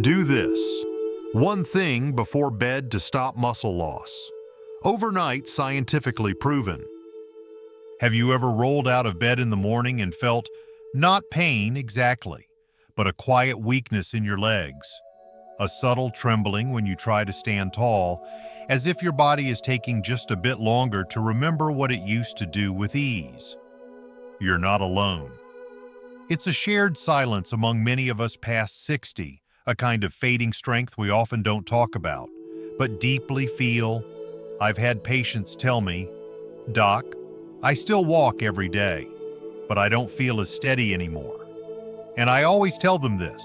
Do this. One thing before bed to stop muscle loss. Overnight, scientifically proven. Have you ever rolled out of bed in the morning and felt not pain exactly, but a quiet weakness in your legs? A subtle trembling when you try to stand tall, as if your body is taking just a bit longer to remember what it used to do with ease. You're not alone. It's a shared silence among many of us past 60, a kind of fading strength we often don't talk about, but deeply feel. I've had patients tell me, "Doc, I still walk every day, but I don't feel as steady anymore." And I always tell them this.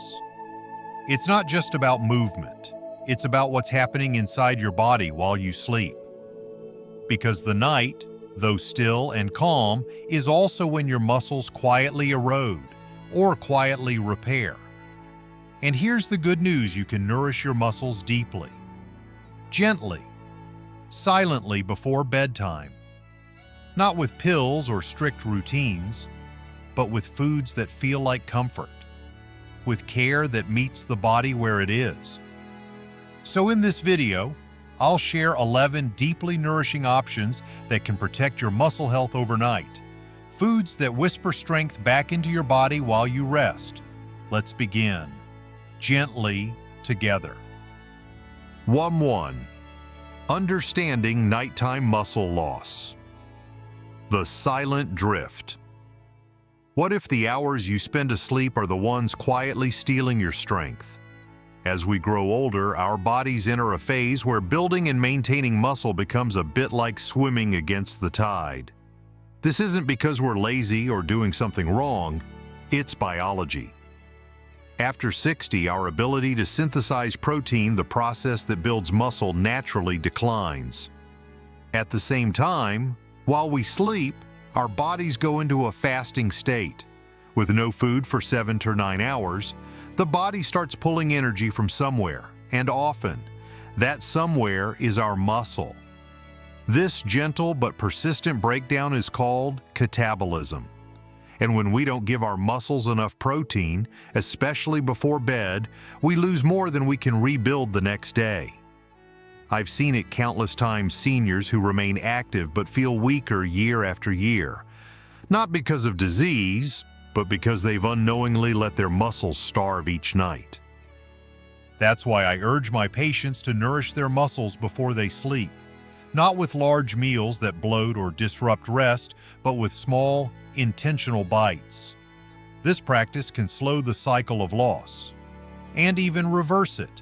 It's not just about movement. It's about what's happening inside your body while you sleep. Because the night, though still and calm, is also when your muscles quietly erode or quietly repair. And here's the good news: you can nourish your muscles deeply, gently, silently before bedtime. Not with pills or strict routines, but with foods that feel like comfort, with care that meets the body where it is. So in this video, I'll share 11 deeply nourishing options that can protect your muscle health overnight. Foods that whisper strength back into your body while you rest. Let's begin. Gently together. 1. Understanding nighttime muscle loss. The silent drift. What if the hours you spend asleep are the ones quietly stealing your strength? As we grow older, our bodies enter a phase where building and maintaining muscle becomes a bit like swimming against the tide. This isn't because we're lazy or doing something wrong, it's biology. After 60, our ability to synthesize protein, the process that builds muscle, naturally declines. At the same time, while we sleep, our bodies go into a fasting state. With no food for 7 to 9 hours, the body starts pulling energy from somewhere, and often, that somewhere is our muscle. This gentle but persistent breakdown is called catabolism. And when we don't give our muscles enough protein, especially before bed, we lose more than we can rebuild the next day. I've seen it countless times: seniors who remain active but feel weaker year after year. Not because of disease, but because they've unknowingly let their muscles starve each night. That's why I urge my patients to nourish their muscles before they sleep. Not with large meals that bloat or disrupt rest, but with small, intentional bites. This practice can slow the cycle of loss, and even reverse it.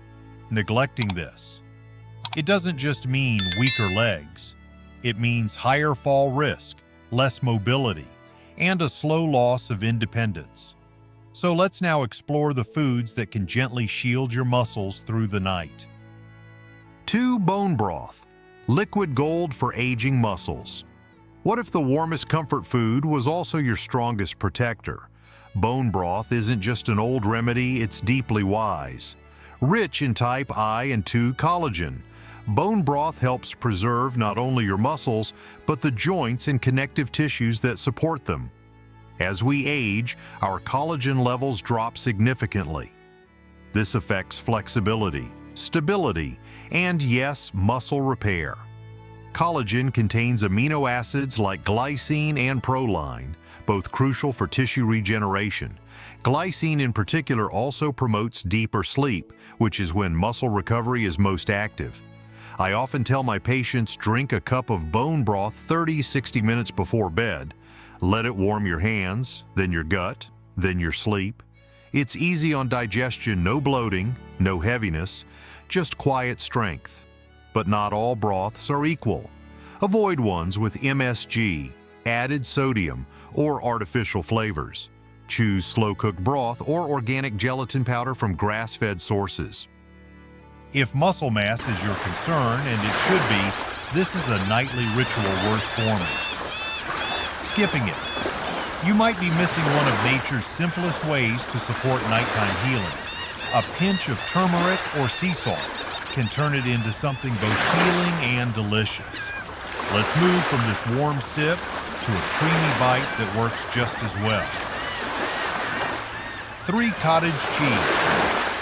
Neglecting this, it doesn't just mean weaker legs. It means higher fall risk, less mobility, and a slow loss of independence. So let's now explore the foods that can gently shield your muscles through the night. 2. Bone broth, liquid gold for aging muscles. What if the warmest comfort food was also your strongest protector? Bone broth isn't just an old remedy, it's deeply wise. Rich in type I and II collagen, bone broth helps preserve not only your muscles, but the joints and connective tissues that support them. As we age, our collagen levels drop significantly. This affects flexibility, stability, and yes, muscle repair. Collagen contains amino acids like glycine and proline, both crucial for tissue regeneration. Glycine in particular also promotes deeper sleep, which is when muscle recovery is most active. I often tell my patients, drink a cup of bone broth 30-60 minutes before bed. Let it warm your hands, then your gut, then your sleep. It's easy on digestion, no bloating, no heaviness, just quiet strength. But not all broths are equal. Avoid ones with MSG, added sodium, or artificial flavors. Choose slow-cooked broth or organic gelatin powder from grass-fed sources. If muscle mass is your concern, and it should be, this is a nightly ritual worth forming. Skipping it. You might be missing one of nature's simplest ways to support nighttime healing. A pinch of turmeric or sea salt can turn it into something both healing and delicious. Let's move from this warm sip to a creamy bite that works just as well. 3. Cottage cheese.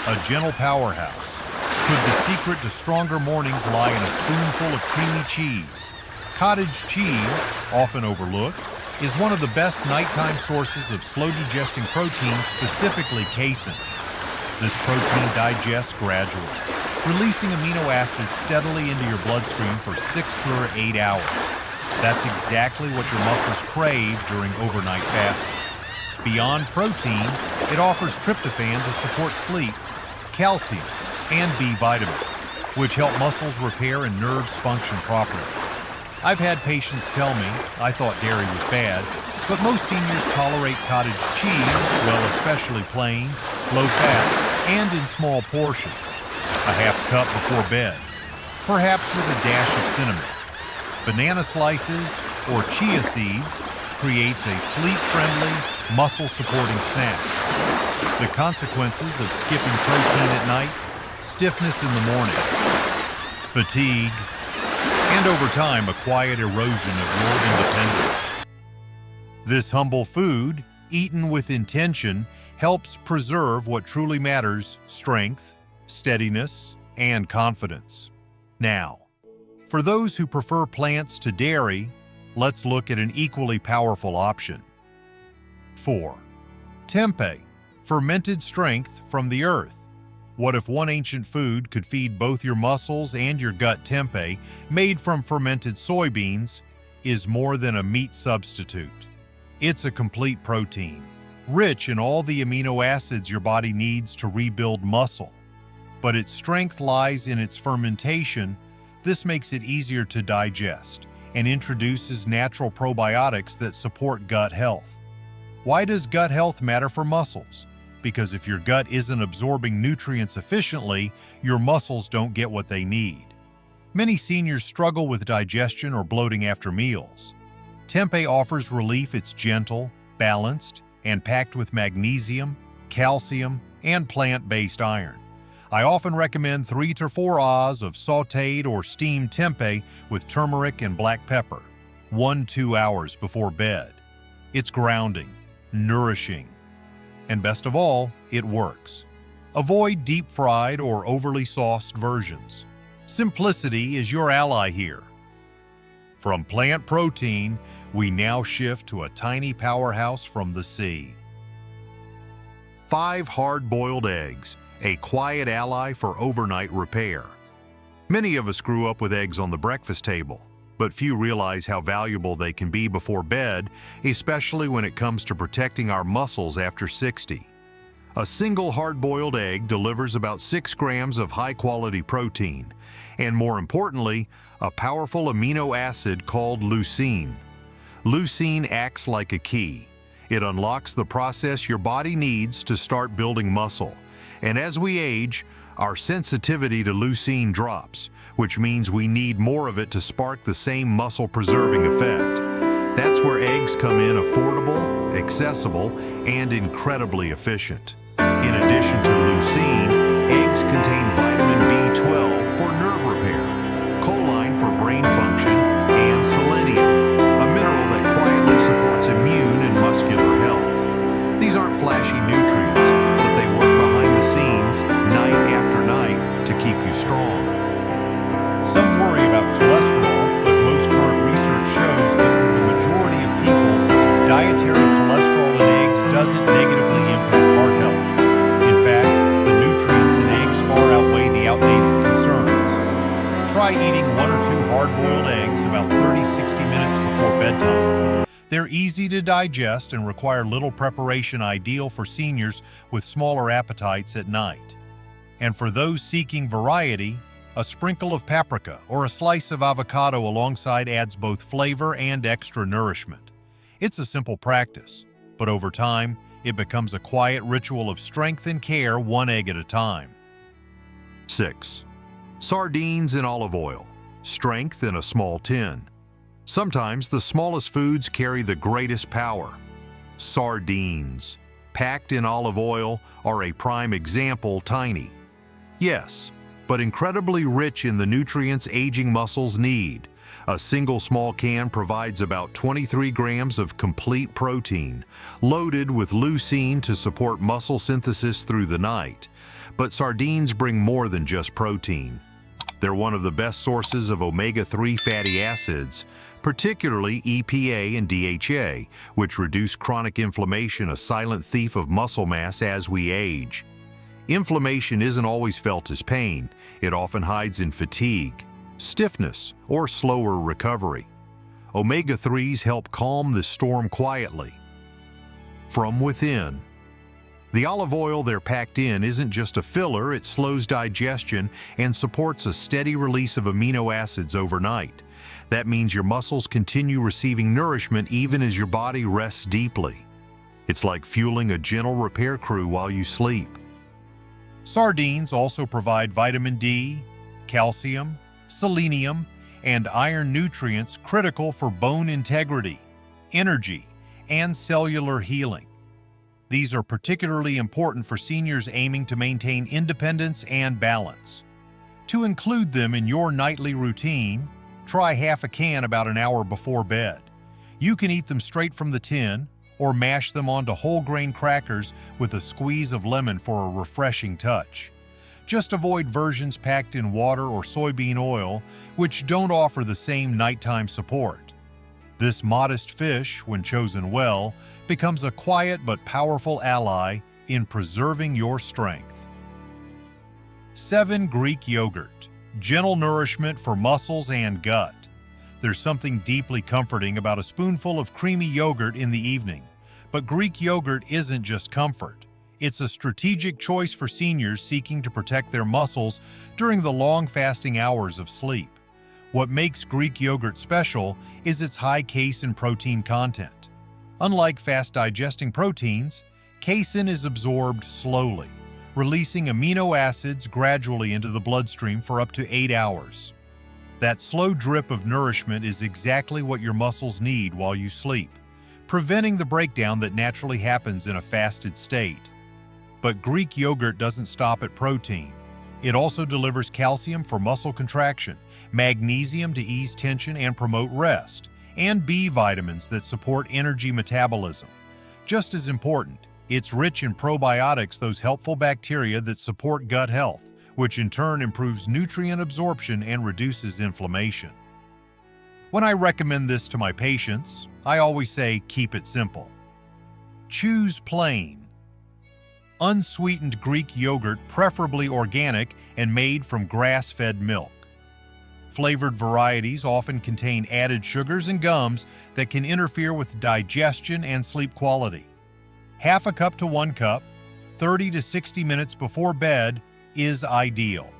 A gentle powerhouse. Could the secret to stronger mornings lie in a spoonful of creamy cheese? Cottage cheese, often overlooked, is one of the best nighttime sources of slow-digesting protein, specifically casein. This protein digests gradually, releasing amino acids steadily into your bloodstream for 6 to 8 hours. That's exactly what your muscles crave during overnight fasting. Beyond protein, it offers tryptophan to support sleep, calcium, and B vitamins, which help muscles repair and nerves function properly. I've had patients tell me, I thought dairy was bad, but most seniors tolerate cottage cheese, well, especially plain, low-fat, and in small portions. A half cup before bed, perhaps with a dash of cinnamon. Banana slices or chia seeds creates a sleep-friendly, muscle-supporting snack. The consequences of skipping protein at night: stiffness in the morning, fatigue, and over time, a quiet erosion of your independence. This humble food, eaten with intention, helps preserve what truly matters: strength, steadiness, and confidence. Now, for those who prefer plants to dairy, let's look at an equally powerful option. 4. Tempeh, fermented strength from the earth. What if one ancient food could feed both your muscles and your gut? Tempeh, made from fermented soybeans, is more than a meat substitute. It's a complete protein, rich in all the amino acids your body needs to rebuild muscle. But its strength lies in its fermentation. This makes it easier to digest and introduces natural probiotics that support gut health. Why does gut health matter for muscles? Because if your gut isn't absorbing nutrients efficiently, your muscles don't get what they need. Many seniors struggle with digestion or bloating after meals. Tempeh offers relief. It's gentle, balanced, and packed with magnesium, calcium, and plant-based iron. I often recommend 3 to 4 ahs of sautéed or steamed tempeh with turmeric and black pepper, 1-2 hours before bed. It's grounding, nourishing, and best of all, it works. Avoid deep-fried or overly sauced versions. Simplicity is your ally here. From plant protein, we now shift to a tiny powerhouse from the sea. 5 hard-boiled eggs, a quiet ally for overnight repair. Many of us grew up with eggs on the breakfast table, but few realize how valuable they can be before bed, especially when it comes to protecting our muscles after 60. A single hard-boiled egg delivers about 6 grams of high-quality protein, and more importantly, a powerful amino acid called leucine. Leucine acts like a key. It unlocks the process your body needs to start building muscle. And as we age, our sensitivity to leucine drops, which means we need more of it to spark the same muscle-preserving effect. That's where eggs come in: affordable, accessible, and incredibly efficient. In addition to leucine, eggs contain vitamin B12 for nerve repair, choline for brain function, and selenium, a mineral that quietly supports immune and muscular health. These aren't flashy nutrients, but they work behind the scenes, night after night, to keep you strong. Some worry about cholesterol, but most current research shows that for the majority of people, dietary cholesterol in eggs doesn't negatively impact heart health. In fact, the nutrients in eggs far outweigh the outdated concerns. Try eating 1 or 2 hard-boiled eggs about 30-60 minutes before bedtime. They're easy to digest and require little preparation, ideal for seniors with smaller appetites at night. And for those seeking variety, a sprinkle of paprika or a slice of avocado alongside adds both flavor and extra nourishment. It's a simple practice, but over time, it becomes a quiet ritual of strength and care, 1 egg at a time. 6. Sardines in olive oil, strength in a small tin. Sometimes the smallest foods carry the greatest power. Sardines, packed in olive oil, are a prime example. Tiny, yes, but incredibly rich in the nutrients aging muscles need. A single small can provides about 23 grams of complete protein, loaded with leucine to support muscle synthesis through the night. But sardines bring more than just protein. They're one of the best sources of omega-3 fatty acids, particularly EPA and DHA, which reduce chronic inflammation, a silent thief of muscle mass as we age. Inflammation isn't always felt as pain. It often hides in fatigue, stiffness, or slower recovery. Omega-3s help calm the storm quietly. From within. The olive oil they're packed in isn't just a filler, it slows digestion and supports a steady release of amino acids overnight. That means your muscles continue receiving nourishment even as your body rests deeply. It's like fueling a gentle repair crew while you sleep. Sardines also provide vitamin D, calcium, selenium, and iron nutrients critical for bone integrity, energy, and cellular healing. These are particularly important for seniors aiming to maintain independence and balance. To include them in your nightly routine, try half a can about an hour before bed. You can eat them straight from the tin or mash them onto whole grain crackers with a squeeze of lemon for a refreshing touch. Just avoid versions packed in water or soybean oil, which don't offer the same nighttime support. This modest fish, when chosen well, becomes a quiet but powerful ally in preserving your strength. 7. Greek yogurt. Gentle nourishment for muscles and gut. There's something deeply comforting about a spoonful of creamy yogurt in the evening. But Greek yogurt isn't just comfort. It's a strategic choice for seniors seeking to protect their muscles during the long fasting hours of sleep. What makes Greek yogurt special is its high casein protein content. Unlike fast-digesting proteins, casein is absorbed slowly, releasing amino acids gradually into the bloodstream for up to 8 hours. That slow drip of nourishment is exactly what your muscles need while you sleep, preventing the breakdown that naturally happens in a fasted state. But Greek yogurt doesn't stop at protein. It also delivers calcium for muscle contraction, magnesium to ease tension and promote rest, and B vitamins that support energy metabolism. Just as important, it's rich in probiotics, those helpful bacteria that support gut health, which in turn improves nutrient absorption and reduces inflammation. When I recommend this to my patients, I always say keep it simple. Choose plain, unsweetened Greek yogurt, preferably organic and made from grass-fed milk. Flavored varieties often contain added sugars and gums that can interfere with digestion and sleep quality. Half a cup to 1 cup, 30 to 60 minutes before bed, is ideal.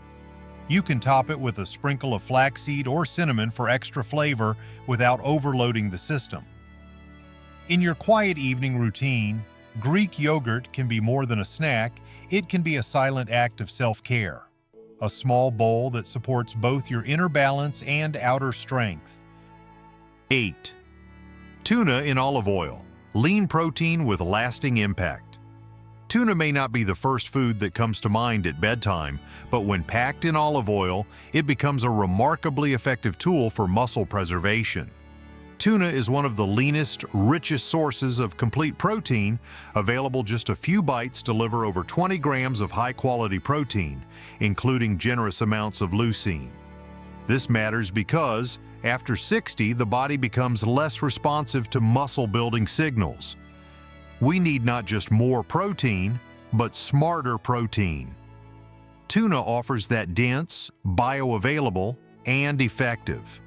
You can top it with a sprinkle of flaxseed or cinnamon for extra flavor without overloading the system. In your quiet evening routine, Greek yogurt can be more than a snack, it can be a silent act of self-care. A small bowl that supports both your inner balance and outer strength. 8. Tuna in olive oil. Lean protein with lasting impact. Tuna may not be the first food that comes to mind at bedtime, but when packed in olive oil, it becomes a remarkably effective tool for muscle preservation. Tuna is one of the leanest, richest sources of complete protein. Available just a few bites deliver over 20 grams of high-quality protein, including generous amounts of leucine. This matters because, after 60, the body becomes less responsive to muscle-building signals. We need not just more protein, but smarter protein. Tuna offers that dense, bioavailable, and effective.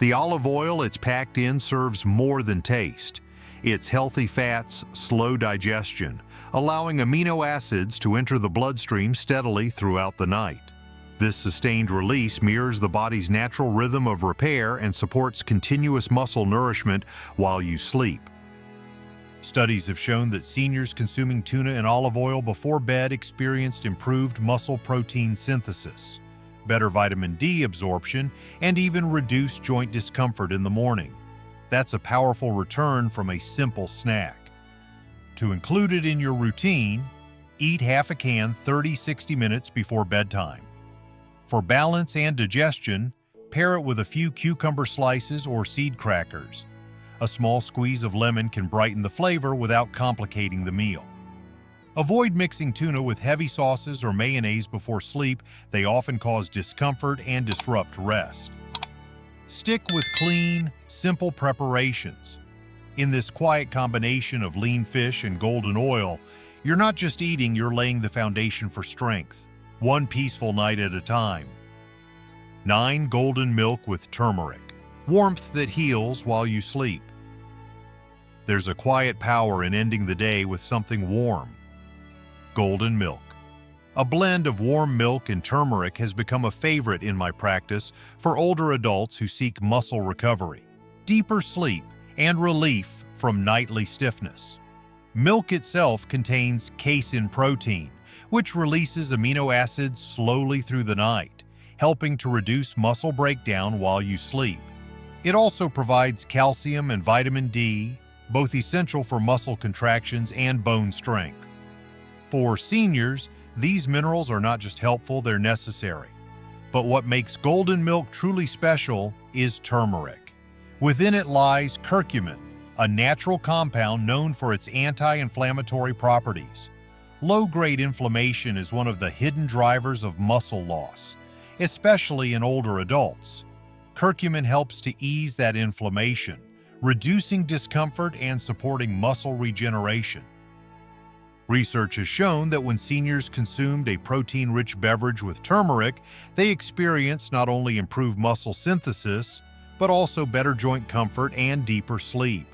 The olive oil it's packed in serves more than taste. Its healthy fats slow digestion, allowing amino acids to enter the bloodstream steadily throughout the night. This sustained release mirrors the body's natural rhythm of repair and supports continuous muscle nourishment while you sleep. Studies have shown that seniors consuming tuna and olive oil before bed experienced improved muscle protein synthesis, better vitamin D absorption, and even reduced joint discomfort in the morning. That's a powerful return from a simple snack. To include it in your routine, eat half a can 30-60 minutes before bedtime. For balance and digestion, pair it with a few cucumber slices or seed crackers. A small squeeze of lemon can brighten the flavor without complicating the meal. Avoid mixing tuna with heavy sauces or mayonnaise before sleep. They often cause discomfort and disrupt rest. Stick with clean, simple preparations. In this quiet combination of lean fish and golden oil, you're not just eating, you're laying the foundation for strength, one peaceful night at a time. 9. Golden milk with turmeric. Warmth that heals while you sleep. There's a quiet power in ending the day with something warm. Golden milk. A blend of warm milk and turmeric has become a favorite in my practice for older adults who seek muscle recovery, deeper sleep, and relief from nightly stiffness. Milk itself contains casein protein, which releases amino acids slowly through the night, helping to reduce muscle breakdown while you sleep. It also provides calcium and vitamin D, both essential for muscle contractions and bone strength. For seniors, these minerals are not just helpful, they're necessary. But what makes golden milk truly special is turmeric. Within it lies curcumin, a natural compound known for its anti-inflammatory properties. Low-grade inflammation is one of the hidden drivers of muscle loss, especially in older adults. Curcumin helps to ease that inflammation, reducing discomfort and supporting muscle regeneration. Research has shown that when seniors consumed a protein-rich beverage with turmeric, they experienced not only improved muscle synthesis, but also better joint comfort and deeper sleep.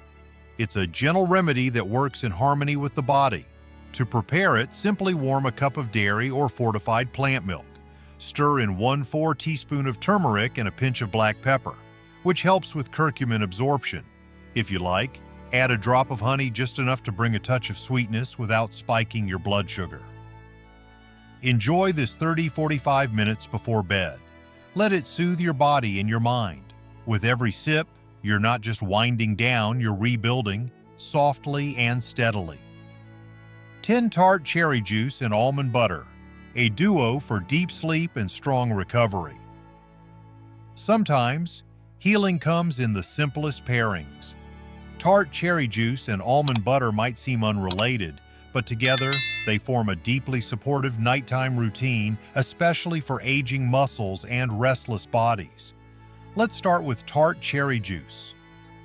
It's a gentle remedy that works in harmony with the body. To prepare it, simply warm a cup of dairy or fortified plant milk. Stir in 1/4 teaspoon of turmeric and a pinch of black pepper, which helps with curcumin absorption. If you like, add a drop of honey, just enough to bring a touch of sweetness without spiking your blood sugar. Enjoy this 30-45 minutes before bed. Let it soothe your body and your mind. With every sip, you're not just winding down, you're rebuilding, softly and steadily. 10 Tart cherry juice and almond butter, a duo for deep sleep and strong recovery. Sometimes, healing comes in the simplest pairings. Tart cherry juice and almond butter might seem unrelated, but together they form a deeply supportive nighttime routine, especially for aging muscles and restless bodies. Let's start with tart cherry juice.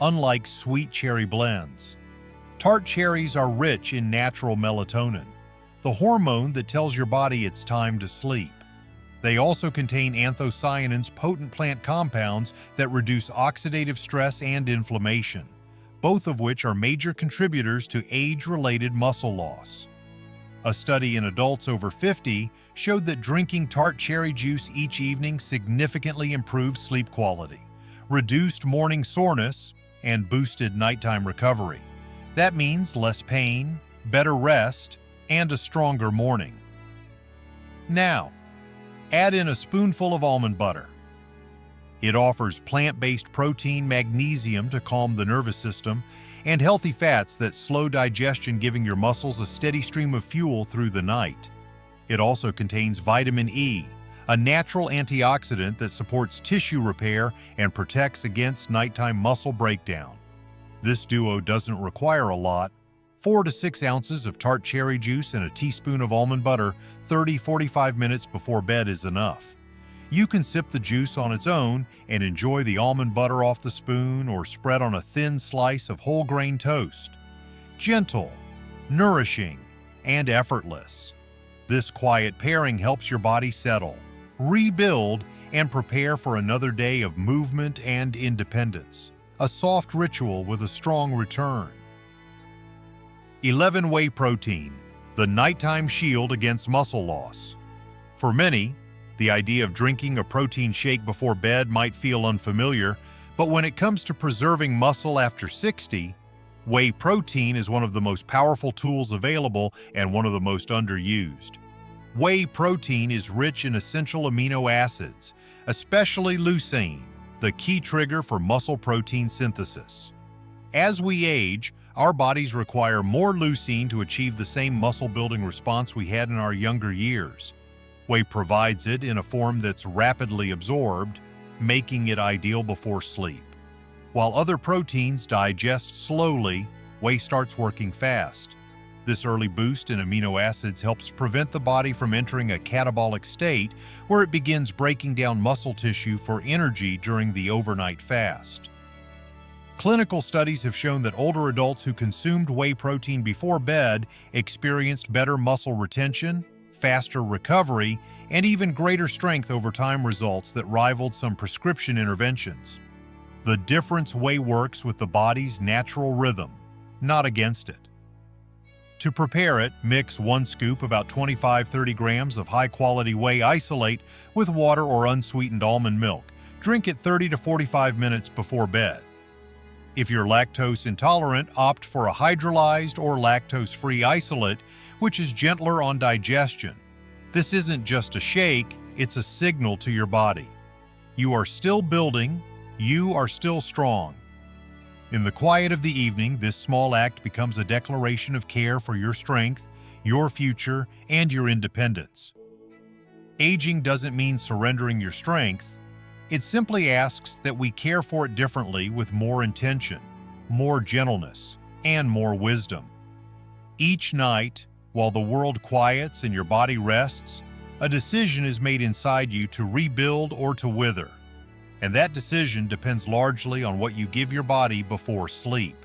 Unlike sweet cherry blends, tart cherries are rich in natural melatonin, the hormone that tells your body it's time to sleep. They also contain anthocyanins, potent plant compounds that reduce oxidative stress and inflammation, both of which are major contributors to age-related muscle loss. A study in adults over 50 showed that drinking tart cherry juice each evening significantly improved sleep quality, reduced morning soreness, and boosted nighttime recovery. That means less pain, better rest, and a stronger morning. Now, add in a spoonful of almond butter. It offers plant-based protein, magnesium to calm the nervous system, and healthy fats that slow digestion, giving your muscles a steady stream of fuel through the night. It also contains vitamin E, a natural antioxidant that supports tissue repair and protects against nighttime muscle breakdown. This duo doesn't require a lot. 4 to 6 ounces of tart cherry juice and a teaspoon of almond butter 30-45 minutes before bed is enough. You can sip the juice on its own and enjoy the almond butter off the spoon or spread on a thin slice of whole grain toast. Gentle, nourishing, and effortless. This quiet pairing helps your body settle, rebuild, and prepare for another day of movement and independence. A soft ritual with a strong return. 11 Whey protein, the nighttime shield against muscle loss. For many, the idea of drinking a protein shake before bed might feel unfamiliar, but when it comes to preserving muscle after 60, whey protein is one of the most powerful tools available and one of the most underused. Whey protein is rich in essential amino acids, especially leucine, the key trigger for muscle protein synthesis. As we age, our bodies require more leucine to achieve the same muscle-building response we had in our younger years. Whey provides it in a form that's rapidly absorbed, making it ideal before sleep. While other proteins digest slowly, whey starts working fast. This early boost in amino acids helps prevent the body from entering a catabolic state where it begins breaking down muscle tissue for energy during the overnight fast. Clinical studies have shown that older adults who consumed whey protein before bed experienced better muscle retention, faster recovery, and even greater strength over time, results that rivaled some prescription interventions. The difference: whey works with the body's natural rhythm, not against it. To prepare it, mix 1 scoop, about 25-30 grams of high-quality whey isolate with water or unsweetened almond milk. Drink it 30 to 45 minutes before bed. If you're lactose intolerant, opt for a hydrolyzed or lactose-free isolate, which is gentler on digestion. This isn't just a shake, it's a signal to your body. You are still building, you are still strong. In the quiet of the evening, this small act becomes a declaration of care for your strength, your future, and your independence. Aging doesn't mean surrendering your strength. It simply asks that we care for it differently, with more intention, more gentleness, and more wisdom. Each night, while the world quiets and your body rests, a decision is made inside you to rebuild or to wither. And that decision depends largely on what you give your body before sleep.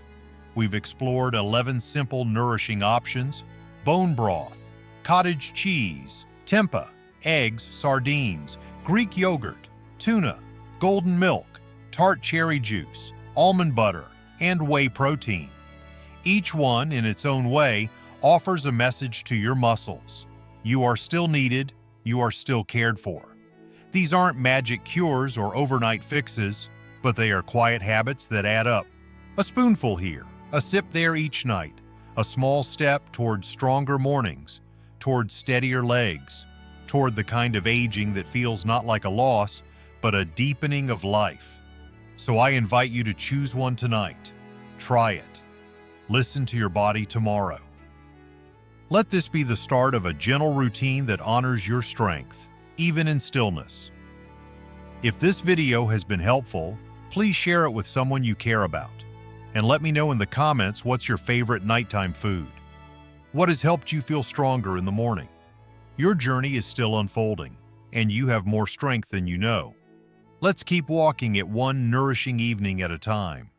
We've explored 11 simple, nourishing options: bone broth, cottage cheese, tempeh, eggs, sardines, Greek yogurt, tuna, golden milk, tart cherry juice, almond butter, and whey protein. Each one, in its own way, offers a message to your muscles. You are still needed, you are still cared for. These aren't magic cures or overnight fixes, but they are quiet habits that add up. A spoonful here, a sip there each night, a small step toward stronger mornings, toward steadier legs, toward the kind of aging that feels not like a loss, but a deepening of life. So I invite you to choose one tonight. Try it. Listen to your body tomorrow. Let this be the start of a gentle routine that honors your strength, even in stillness. If this video has been helpful, please share it with someone you care about. And let me know in the comments what's your favorite nighttime food. What has helped you feel stronger in the morning? Your journey is still unfolding, and you have more strength than you know. Let's keep walking it one nourishing evening at a time.